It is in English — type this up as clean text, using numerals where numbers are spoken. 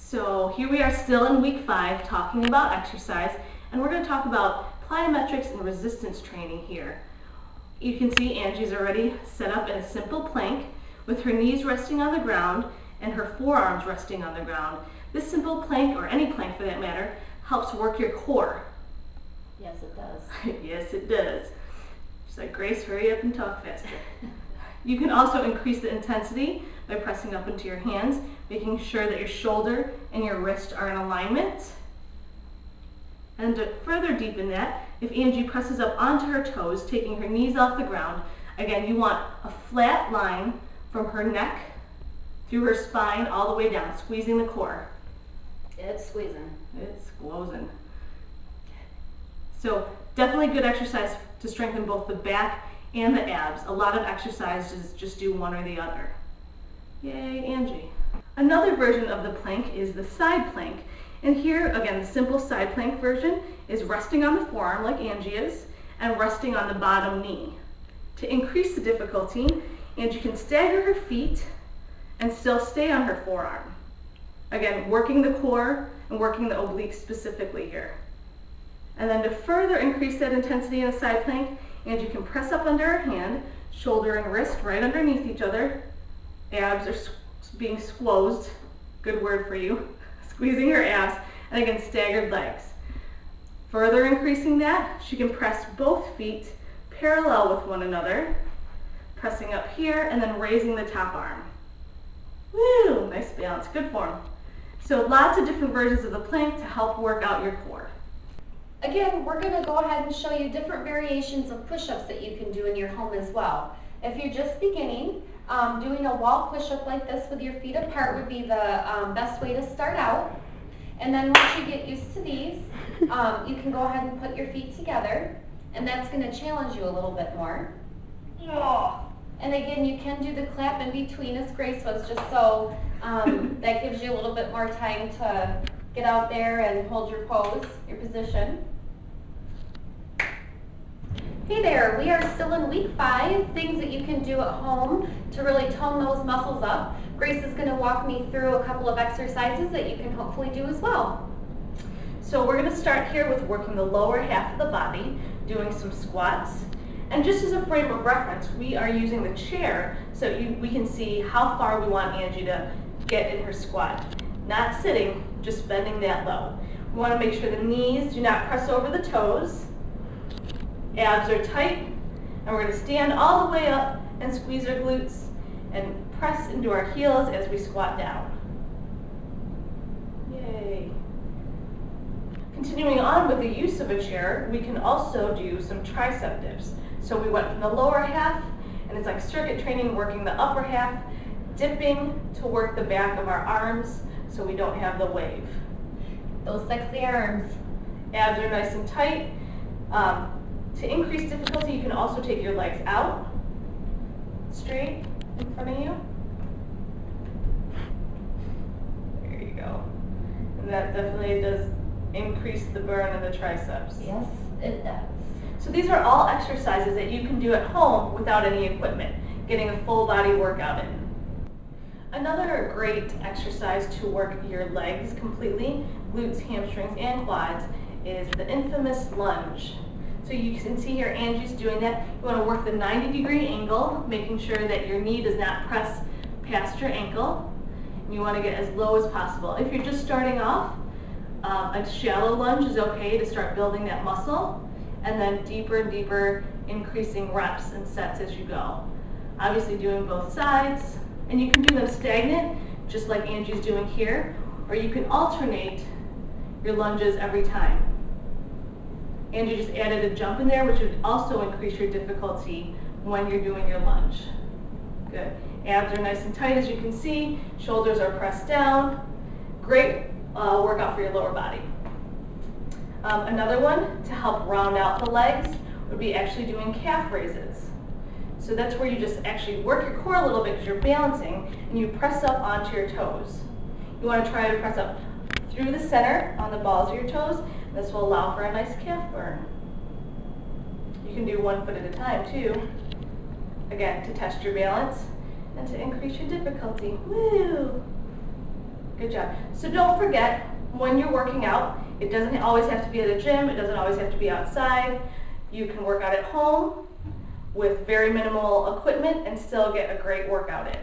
So here we are still in week 5 talking about exercise, and we're going to talk about plyometrics and resistance training here. You can see Angie's already set up in a simple plank with her knees resting on the ground and her forearms resting on the ground. This simple plank, or any plank for that matter, helps work your core. Yes, it does. Yes, it does. She's like, Grace, hurry up and talk faster. You can also increase the intensity by pressing up into your hands, making sure that your shoulder and your wrist are in alignment. And to further deepen that, if Angie presses up onto her toes, taking her knees off the ground, again, you want a flat line from her neck through her spine all the way down, squeezing the core. It's squeezing. It's squoozing. So definitely good exercise to strengthen both the back and the abs. A lot of exercises just do one or the other. Yay, Angie. Another version of the plank is the side plank. And here, again, the simple side plank version is resting on the forearm like Angie is, and resting on the bottom knee. To increase the difficulty, Angie can stagger her feet and still stay on her forearm. Again, working the core and working the obliques specifically here. And then to further increase that intensity in a side plank, Angie can press up under her hand, shoulder and wrist right underneath each other. Abs are being squoezed, good word for you, squeezing her abs, and again, staggered legs. Further increasing that, she can press both feet parallel with one another, pressing up here and then raising the top arm. Woo, nice balance, good form. So lots of different versions of the plank to help work out your core. Again, we're going to go ahead and show you different variations of push-ups that you can do in your home as well. If you're just beginning, doing a wall push-up like this with your feet apart would be the best way to start out. And then once you get used to these, you can go ahead and put your feet together, and that's going to challenge you a little bit more. And again, you can do the clap in between as Grace was, just so that gives you a little bit more time to get out there and hold your pose, your position. Hey there, we are still in week 5, things that you can do at home to really tone those muscles up. Grace is going to walk me through a couple of exercises that you can hopefully do as well. So we're going to start here with working the lower half of the body, doing some squats. And just as a frame of reference, we are using the chair so we can see how far we want Angie to get in her squat. Not sitting, just bending that low. We want to make sure the knees do not press over the toes. Abs are tight, and we're going to stand all the way up and squeeze our glutes and press into our heels as we squat down. Yay. Continuing on with the use of a chair, we can also do some tricep dips. So we went from the lower half, and it's like circuit training, working the upper half, dipping to work the back of our arms so we don't have the wave. Those sexy arms. Abs are nice and tight. To increase difficulty, you can also take your legs out, straight in front of you. There you go. And that definitely does increase the burn of the triceps. Yes, it does. So these are all exercises that you can do at home without any equipment, getting a full body workout in. Another great exercise to work your legs completely, glutes, hamstrings, and quads, is the infamous lunge. So you can see here Angie's doing that. You want to work the 90-degree angle, making sure that your knee does not press past your ankle. And you want to get as low as possible. If you're just starting off, a shallow lunge is okay to start building that muscle, and then deeper and deeper, increasing reps and sets as you go. Obviously doing both sides, and you can do them stagnant, just like Angie's doing here, or you can alternate your lunges every time. Angie just added a jump in there, which would also increase your difficulty when you're doing your lunge. Good. Abs are nice and tight, as you can see. Shoulders are pressed down. Great workout for your lower body. Another one to help round out the legs would be actually doing calf raises. So that's where you just actually work your core a little bit because you're balancing, and you press up onto your toes. You want to try to press up through the center on the balls of your toes. This will allow for a nice calf burn. You can do one foot at a time too. Again, to test your balance and to increase your difficulty. Woo! Good job. So don't forget, when you're working out, it doesn't always have to be at a gym, it doesn't always have to be outside. You can work out at home with very minimal equipment and still get a great workout in.